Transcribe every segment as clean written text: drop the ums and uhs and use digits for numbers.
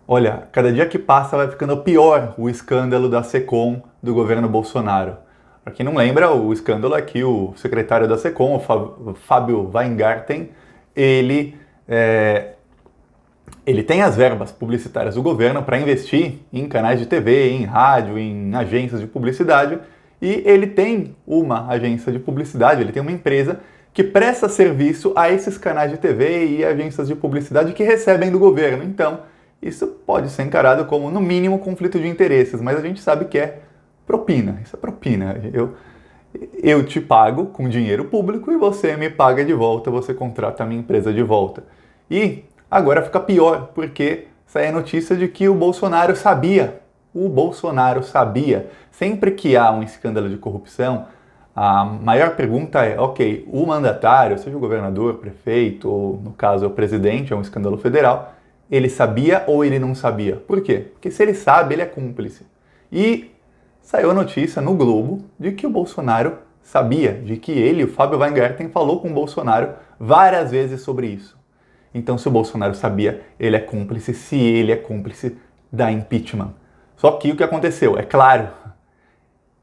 Olha, cada dia que passa vai ficando pior o escândalo da Secom do governo Bolsonaro. Para quem não lembra, o escândalo é que o secretário da Secom, o Fábio Weingarten, ele, é, ele tem as verbas publicitárias do governo para investir em canais de TV, em rádio, em agências de publicidade, e ele tem uma agência de publicidade, ele tem uma empresa que presta serviço a esses canais de TV e agências de publicidade que recebem do governo. Então, isso pode ser encarado como, no mínimo, conflito de interesses, mas a gente sabe que é propina. Isso é propina. Eu te pago com dinheiro público e você me paga de volta, você contrata a minha empresa de volta. E agora fica pior, porque sai a notícia de que o Bolsonaro sabia. O Bolsonaro sabia. Sempre que há um escândalo de corrupção, a maior pergunta é, ok, o mandatário, seja o governador, prefeito, ou no caso o presidente, é um escândalo federal, ele sabia ou ele não sabia? Por quê? Porque se ele sabe, ele é cúmplice. E saiu a notícia no Globo de que o Bolsonaro sabia, de que ele, o Fábio Weingarten, falou com o Bolsonaro várias vezes sobre isso. Então, se o Bolsonaro sabia, ele é cúmplice, se ele é cúmplice, dá impeachment. Só que o que aconteceu? É claro,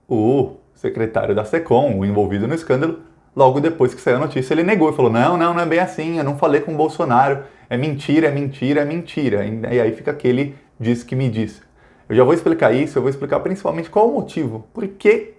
o secretário da Secom, o envolvido no escândalo, logo depois que saiu a notícia, ele negou e falou: não é bem assim, eu não falei com o Bolsonaro, é mentira, é mentira, é mentira. E aí fica aquele diz que me disse. Eu já vou explicar isso, eu vou explicar principalmente qual o motivo, por que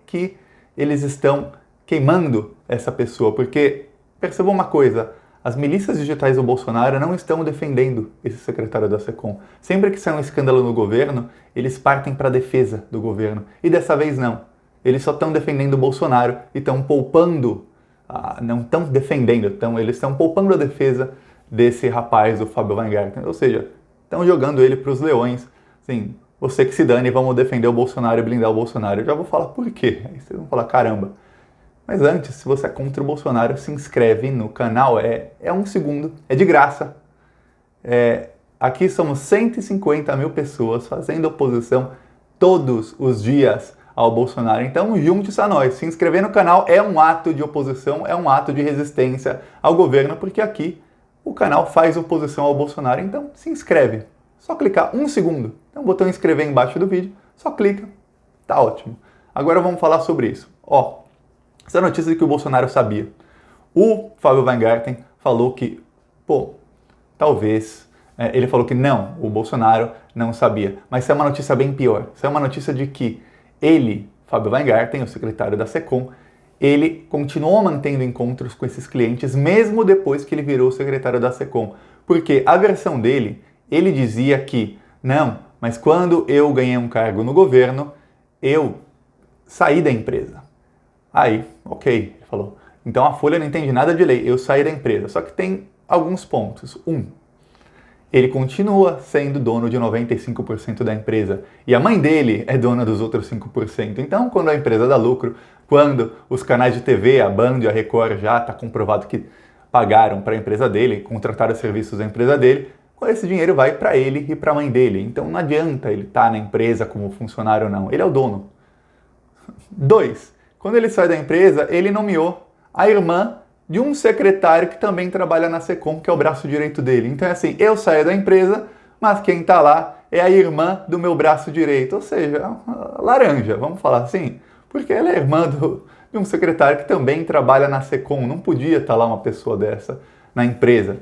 eles estão queimando essa pessoa. Porque, percebam uma coisa, as milícias digitais do Bolsonaro não estão defendendo esse secretário da Secom. Sempre que sai um escândalo no governo, eles partem para a defesa do governo. E dessa vez não. Eles só estão defendendo o Bolsonaro e estão poupando, não estão defendendo, eles estão poupando a defesa desse rapaz, o Fábio Weingarten. Ou seja, estão jogando ele para os leões. Assim, você que se dane, vamos defender o Bolsonaro e blindar o Bolsonaro. Eu já vou falar por quê. Aí vocês vão falar, caramba. Mas antes, se você é contra o Bolsonaro, se inscreve no canal. É 1 segundo, é de graça. Aqui somos 150 mil pessoas fazendo oposição todos os dias ao Bolsonaro. Então, junte-se a nós. Se inscrever no canal é um ato de oposição, é um ato de resistência ao governo, porque aqui o canal faz oposição ao Bolsonaro. Então, se inscreve. Só clicar 1 segundo. Tem um botão inscrever embaixo do vídeo. Só clica. Tá ótimo. Agora vamos falar sobre isso. Essa notícia de que o Bolsonaro sabia. O Fábio Weingarten falou que, talvez... ele falou que não, o Bolsonaro não sabia. Mas isso é uma notícia bem pior. Isso é uma notícia de que ele, Fábio Weingarten, o secretário da Secom, ele continuou mantendo encontros com esses clientes mesmo depois que ele virou secretário da Secom. Porque a versão dele, ele dizia que, não, mas quando eu ganhei um cargo no governo, eu saí da empresa. Aí, ok, ele falou, então a Folha não entende nada de lei, eu saí da empresa. Só que tem alguns pontos. Ele continua sendo dono de 95% da empresa. E a mãe dele é dona dos outros 5%. Então, quando a empresa dá lucro, quando os canais de TV, a Band e a Record já está comprovado que pagaram para a empresa dele, contrataram serviços da empresa dele, esse dinheiro vai para ele e para a mãe dele. Então, não adianta ele estar na empresa como funcionário ou não. Ele é o dono. 2. Quando ele sai da empresa, ele nomeou a irmã de um secretário que também trabalha na Secom, que é o braço direito dele. Então é assim, eu saio da empresa, mas quem está lá é a irmã do meu braço direito. Ou seja, laranja, vamos falar assim. Porque ela é irmã de um secretário que também trabalha na Secom. Não podia estar lá uma pessoa dessa na empresa.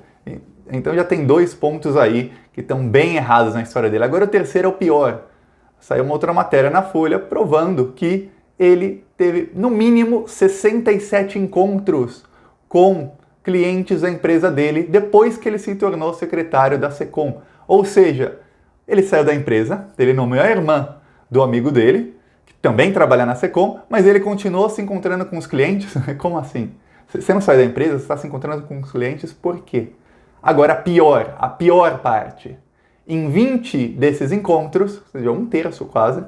Então já tem 2 pontos aí que estão bem errados na história dele. Agora o terceiro é o pior. Saiu uma outra matéria na Folha provando que ele teve, no mínimo, 67 encontros com clientes da empresa dele depois que ele se tornou secretário da Secom. Ou seja, ele saiu da empresa, ele nomeou a irmã do amigo dele, que também trabalha na Secom, mas ele continuou se encontrando com os clientes. Como assim? Você não sai da empresa, você está se encontrando com os clientes, por quê? Agora a pior parte. Em 20 desses encontros, ou seja, 1/3 quase,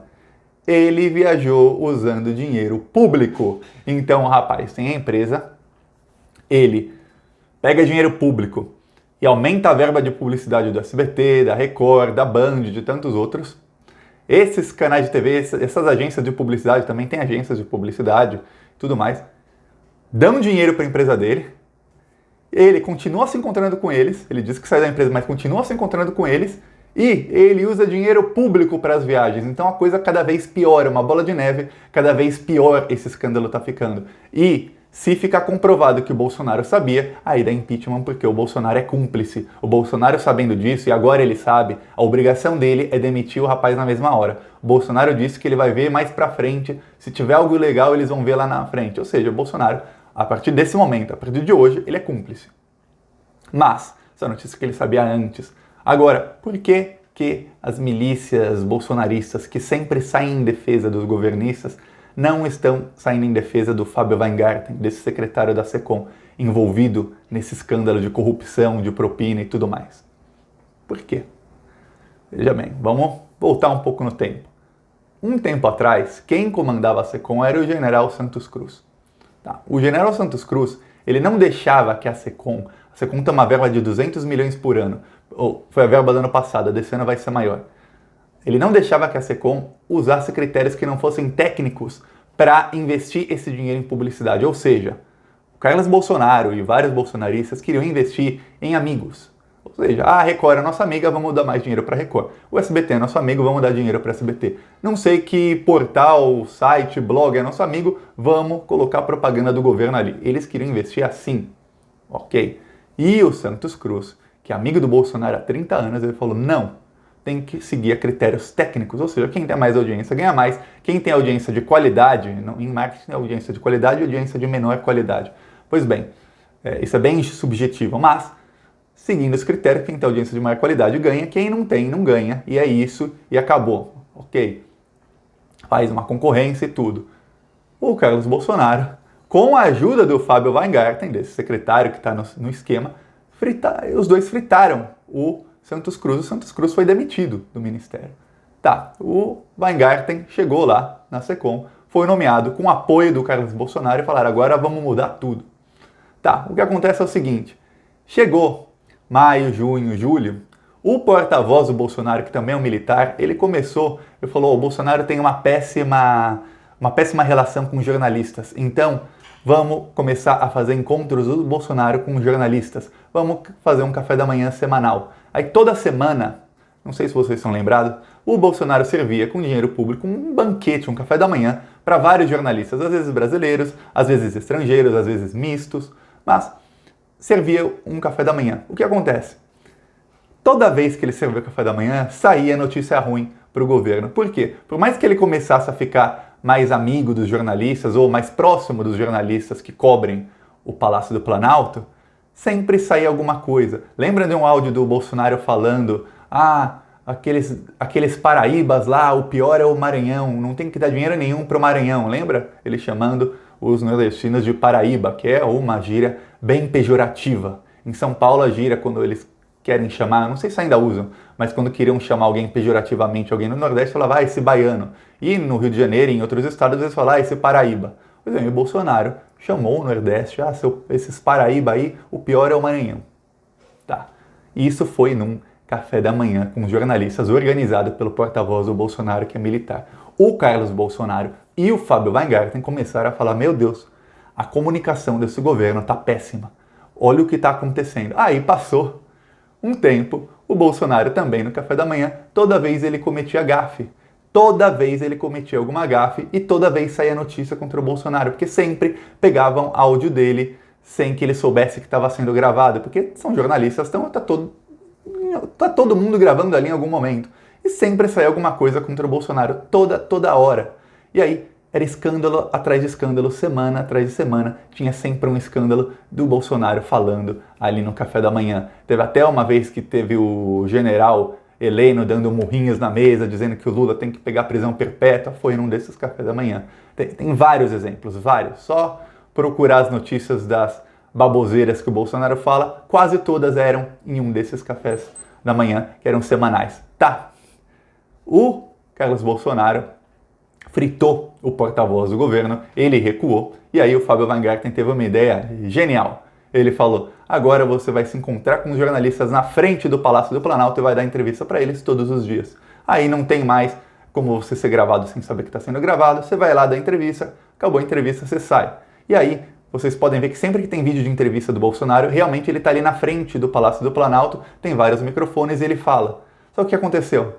ele viajou usando dinheiro público. Então o rapaz tem a empresa, ele pega dinheiro público e aumenta a verba de publicidade do SBT, da Record, da Band, de tantos outros. Esses canais de TV, essas agências de publicidade, também tem agências de publicidade e tudo mais, dão dinheiro para a empresa dele. Ele continua se encontrando com eles, ele diz que sai da empresa, mas continua se encontrando com eles, E ele usa dinheiro público para as viagens, então a coisa cada vez pior, uma bola de neve, cada vez pior esse escândalo está ficando. E se ficar comprovado que o Bolsonaro sabia, aí dá impeachment porque o Bolsonaro é cúmplice. O Bolsonaro sabendo disso, e agora ele sabe, a obrigação dele é demitir o rapaz na mesma hora. O Bolsonaro disse que ele vai ver mais pra frente, se tiver algo ilegal eles vão ver lá na frente. Ou seja, o Bolsonaro, a partir desse momento, a partir de hoje, ele é cúmplice. Mas, essa notícia que ele sabia antes. Agora, por que as milícias bolsonaristas que sempre saem em defesa dos governistas não estão saindo em defesa do Fábio Weingarten, desse secretário da SECOM, envolvido nesse escândalo de corrupção, de propina e tudo mais? Por quê? Veja bem, vamos voltar um pouco no tempo. Um tempo atrás, quem comandava a SECOM era o general Santos Cruz. Tá? O general Santos Cruz, ele não deixava que a SECOM tem uma verba de 200 milhões por ano, ou foi a verba do ano passado, desse ano vai ser maior. Ele não deixava que a SECOM usasse critérios que não fossem técnicos para investir esse dinheiro em publicidade. Ou seja, o Carlos Bolsonaro e vários bolsonaristas queriam investir em amigos. Ou seja, a Record é nossa amiga, vamos dar mais dinheiro para a Record. O SBT é nosso amigo, vamos dar dinheiro para o SBT. Não sei que portal, site, blog é nosso amigo, vamos colocar propaganda do governo ali. Eles queriam investir assim. Ok. E o Santos Cruz, que é amigo do Bolsonaro há 30 anos, ele falou, não, tem que seguir a critérios técnicos, ou seja, quem tem mais audiência ganha mais, quem tem audiência de qualidade, em marketing é audiência de qualidade e audiência de menor qualidade. Pois bem, isso é bem subjetivo, mas seguindo os critérios, quem tem audiência de maior qualidade ganha, quem não tem, não ganha, e é isso, e acabou, ok? Faz uma concorrência e tudo. O Carlos Bolsonaro, com a ajuda do Fábio Weingarten, desse secretário que está no esquema, os dois fritaram o Santos Cruz. O Santos Cruz foi demitido do ministério. Tá, o Weingarten chegou lá na SECOM, foi nomeado com o apoio do Carlos Bolsonaro e falaram, agora vamos mudar tudo. Tá, o que acontece é o seguinte, chegou maio, junho, julho, o porta-voz do Bolsonaro, que também é um militar, ele falou, o Bolsonaro tem uma péssima relação com jornalistas, então vamos começar a fazer encontros do Bolsonaro com jornalistas, vamos fazer um café da manhã semanal. Aí toda semana, não sei se vocês estão lembrados, o Bolsonaro servia com dinheiro público um banquete, um café da manhã, para vários jornalistas, às vezes brasileiros, às vezes estrangeiros, às vezes mistos, mas servia um café da manhã. O que acontece? Toda vez que ele servia o café da manhã, saía notícia ruim para o governo. Por quê? Por mais que ele começasse a ficar mais amigo dos jornalistas ou mais próximo dos jornalistas que cobrem o Palácio do Planalto, sempre saía alguma coisa. Lembra de um áudio do Bolsonaro falando aqueles paraíbas lá, o pior é o Maranhão, não tem que dar dinheiro nenhum para o Maranhão, lembra? Ele chamando os nordestinos de Paraíba, que é uma gíria bem pejorativa. Em São Paulo a gíria, quando eles querem chamar, não sei se ainda usam, mas quando queriam chamar alguém pejorativamente, alguém no Nordeste, falava, esse baiano. E no Rio de Janeiro e em outros estados, eles falavam, esse Paraíba. Pois bem, o Bolsonaro chamou o Nordeste, esses Paraíba aí, o pior é o Maranhão. Tá. E isso foi num café da manhã com jornalistas organizado pelo porta-voz do Bolsonaro, que é militar. O Carlos Bolsonaro e o Fábio Weingarten começaram a falar, meu Deus, a comunicação desse governo tá péssima. Olha o que está acontecendo. Aí passou um tempo, o Bolsonaro também no café da manhã, toda vez ele cometia gafe. Toda vez ele cometia alguma gafe e toda vez saía notícia contra o Bolsonaro, porque sempre pegavam áudio dele sem que ele soubesse que estava sendo gravado, porque são jornalistas, então tá todo mundo gravando ali em algum momento. E sempre saía alguma coisa contra o Bolsonaro, toda hora. E aí, era escândalo atrás de escândalo, semana atrás de semana, tinha sempre um escândalo do Bolsonaro falando ali no café da manhã. Teve até uma vez que teve o general Heleno dando murrinhos na mesa, dizendo que o Lula tem que pegar prisão perpétua, foi num desses cafés da manhã. Tem vários exemplos, vários. Só procurar as notícias das baboseiras que o Bolsonaro fala, quase todas eram em um desses cafés da manhã, que eram semanais. Tá, o Carlos Bolsonaro fritou o porta-voz do governo, ele recuou, e aí o Fábio Weingarten teve uma ideia genial. Ele falou, agora você vai se encontrar com os jornalistas na frente do Palácio do Planalto e vai dar entrevista para eles todos os dias. Aí não tem mais como você ser gravado sem saber que está sendo gravado, você vai lá dar entrevista, acabou a entrevista, você sai. E aí, vocês podem ver que sempre que tem vídeo de entrevista do Bolsonaro, realmente ele está ali na frente do Palácio do Planalto, tem vários microfones e ele fala. Só que o que aconteceu?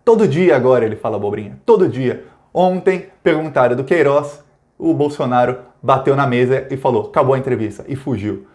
Todo dia agora ele fala abobrinha, todo dia. Ontem perguntaram do Queiroz, o Bolsonaro bateu na mesa e falou, acabou a entrevista, e fugiu.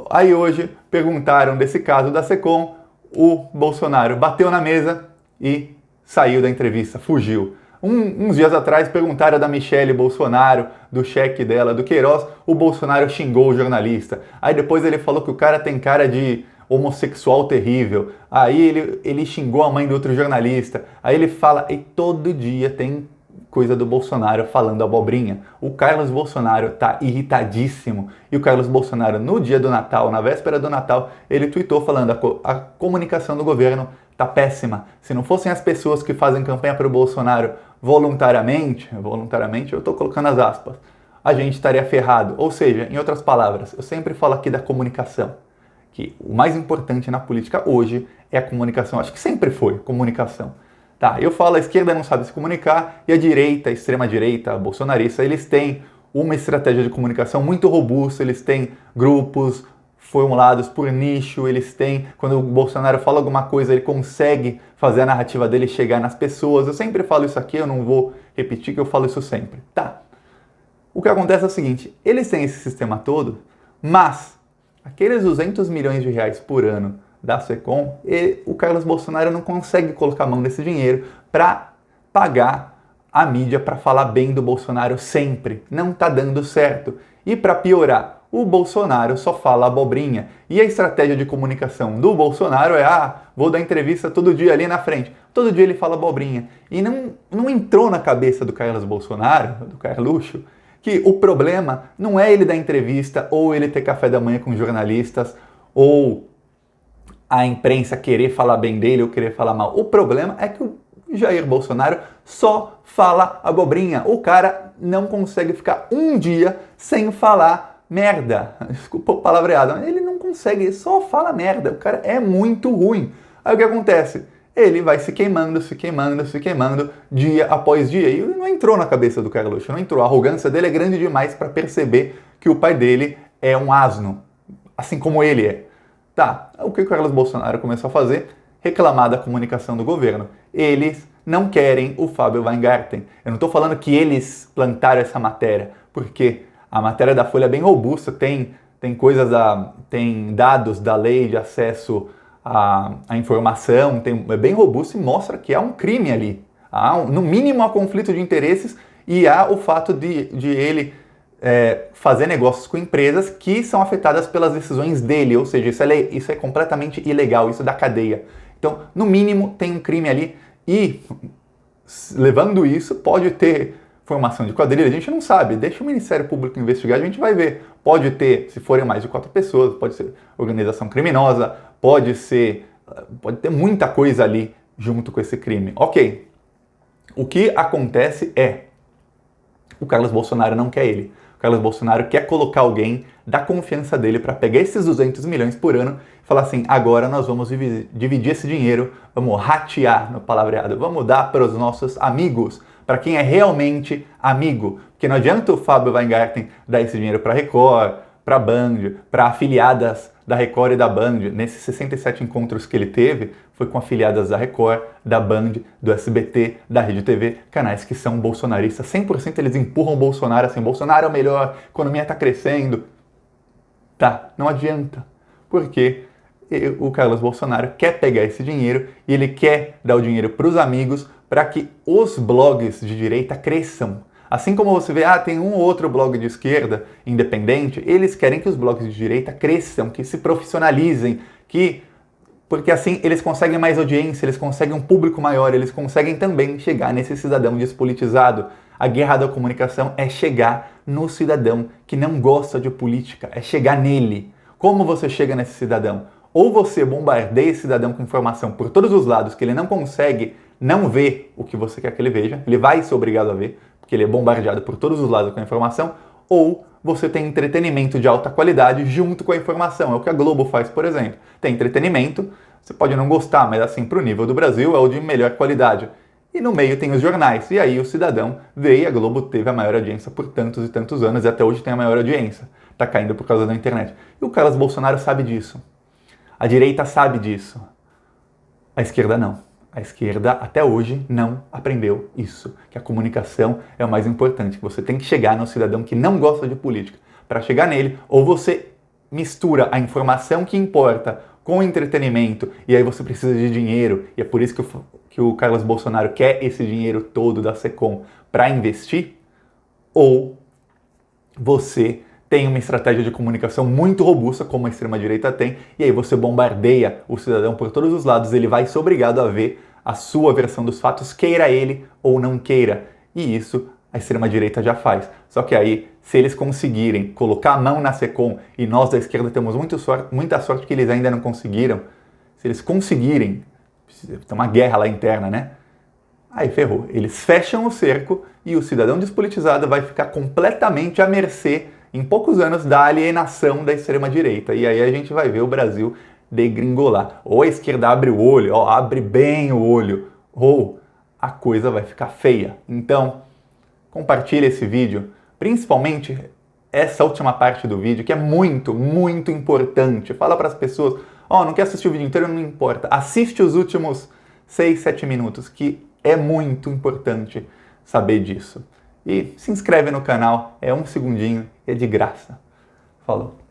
Aí hoje perguntaram desse caso da SECOM, o Bolsonaro bateu na mesa e saiu da entrevista, fugiu. Uns dias atrás perguntaram da Michelle Bolsonaro, do cheque dela, do Queiroz, o Bolsonaro xingou o jornalista. Aí depois ele falou que o cara tem cara de homossexual terrível. Aí ele xingou a mãe do outro jornalista. Aí ele fala, e todo dia tem coisa do Bolsonaro falando abobrinha. O Carlos Bolsonaro tá irritadíssimo. E o Carlos Bolsonaro, no dia do Natal, na véspera do Natal, ele tweetou falando a comunicação do governo tá péssima. Se não fossem as pessoas que fazem campanha para o Bolsonaro voluntariamente, eu tô colocando as aspas, a gente estaria ferrado. Ou seja, em outras palavras, eu sempre falo aqui da comunicação, que o mais importante na política hoje é a comunicação. Acho que sempre foi comunicação. Tá, eu falo, a esquerda não sabe se comunicar e a direita, a extrema-direita, a bolsonarista, eles têm uma estratégia de comunicação muito robusta, eles têm grupos formulados por nicho, eles têm, quando o Bolsonaro fala alguma coisa, ele consegue fazer a narrativa dele chegar nas pessoas. Eu sempre falo isso aqui, eu não vou repetir que eu falo isso sempre. Tá, o que acontece é o seguinte, eles têm esse sistema todo, mas aqueles 200 milhões de reais por ano da SECOM, o Carlos Bolsonaro não consegue colocar a mão nesse dinheiro para pagar a mídia para falar bem do Bolsonaro sempre. Não tá dando certo. E para piorar, o Bolsonaro só fala abobrinha. E a estratégia de comunicação do Bolsonaro é, vou dar entrevista todo dia ali na frente. Todo dia ele fala abobrinha. E não entrou na cabeça do Carlos Bolsonaro, do Carluxo, que o problema não é ele dar entrevista, ou ele ter café da manhã com jornalistas, ou a imprensa querer falar bem dele ou querer falar mal. O problema é que o Jair Bolsonaro só fala abobrinha. O cara não consegue ficar um dia sem falar merda. Desculpa o palavreado, mas ele não consegue, ele só fala merda. O cara é muito ruim. Aí o que acontece? Ele vai se queimando dia após dia. E não entrou na cabeça do Carluxo, não entrou. A arrogância dele é grande demais para perceber que o pai dele é um asno, assim como ele é. Tá, o que o Carlos Bolsonaro começou a fazer? Reclamar da comunicação do governo. Eles não querem o Fábio Weingarten. Eu não estou falando que eles plantaram essa matéria, porque a matéria da Folha é bem robusta, tem tem dados da lei de acesso à informação, é bem robusto e mostra que há um crime ali. No mínimo há conflito de interesses e há o fato de ele fazer negócios com empresas que são afetadas pelas decisões dele, ou seja, isso é completamente ilegal, isso é da cadeia. Então, no mínimo, tem um crime ali e, levando isso, pode ter formação de quadrilha, a gente não sabe, deixa o Ministério Público investigar, a gente vai ver. Pode ter, se forem mais de 4 pessoas, pode ser organização criminosa, pode ter muita coisa ali junto com esse crime. Ok, o que acontece é, o Carlos Bolsonaro não quer ele. Carlos Bolsonaro quer colocar alguém da confiança dele para pegar esses 200 milhões por ano e falar assim, agora nós vamos dividir esse dinheiro, vamos ratear no palavreado, vamos dar para os nossos amigos, para quem é realmente amigo. Porque não adianta o Fábio Weingarten dar esse dinheiro para a Record, para a Band, para afiliadas da Record e da Band. Nesses 67 encontros que ele teve, foi com afiliadas da Record, da Band, do SBT, da Rede TV, canais que são bolsonaristas. 100% eles empurram o Bolsonaro assim, Bolsonaro é o melhor, a economia está crescendo. Tá, não adianta. Porque o Carlos Bolsonaro quer pegar esse dinheiro e ele quer dar o dinheiro para os amigos para que os blogs de direita cresçam. Assim como você vê, tem um ou outro blog de esquerda independente, eles querem que os blogs de direita cresçam, que se profissionalizem, porque assim eles conseguem mais audiência, eles conseguem um público maior, eles conseguem também chegar nesse cidadão despolitizado. A guerra da comunicação é chegar no cidadão que não gosta de política, é chegar nele. Como você chega nesse cidadão? Ou você bombardeia esse cidadão com informação por todos os lados, que ele não consegue não ver o que você quer que ele veja, ele vai ser obrigado a ver, porque ele é bombardeado por todos os lados com a informação, ou você tem entretenimento de alta qualidade junto com a informação. É o que a Globo faz, por exemplo. Tem entretenimento, você pode não gostar, mas assim, para o nível do Brasil, é o de melhor qualidade. E no meio tem os jornais, e aí o cidadão vê e a Globo teve a maior audiência por tantos e tantos anos, e até hoje tem a maior audiência. Tá caindo por causa da internet. E o Carlos Bolsonaro sabe disso. A direita sabe disso. A esquerda não. A esquerda, até hoje, não aprendeu isso, que a comunicação é o mais importante, que você tem que chegar no cidadão que não gosta de política. Para chegar nele, ou você mistura a informação que importa com o entretenimento, e aí você precisa de dinheiro, e é por isso que o Carlos Bolsonaro quer esse dinheiro todo da SECOM para investir, ou você tem uma estratégia de comunicação muito robusta, como a extrema-direita tem, e aí você bombardeia o cidadão por todos os lados, ele vai ser obrigado a ver a sua versão dos fatos, queira ele ou não queira. E isso a extrema-direita já faz. Só que aí, se eles conseguirem colocar a mão na SECOM, e nós da esquerda temos muita sorte que eles ainda não conseguiram, se eles conseguirem, tem uma guerra lá interna, né? Aí ferrou. Eles fecham o cerco e o cidadão despolitizado vai ficar completamente à mercê, em poucos anos, da alienação da extrema-direita. E aí a gente vai ver o Brasil degringolar. Ou a esquerda abre o olho, ó, abre bem o olho, ou a coisa vai ficar feia. Então, compartilhe esse vídeo, principalmente essa última parte do vídeo, que é muito, muito importante. Fala para as pessoas, ó, não quer assistir o vídeo inteiro, não importa. Assiste os últimos 6, 7 minutos, que é muito importante saber disso. E se inscreve no canal, é um segundinho, é de graça. Falou!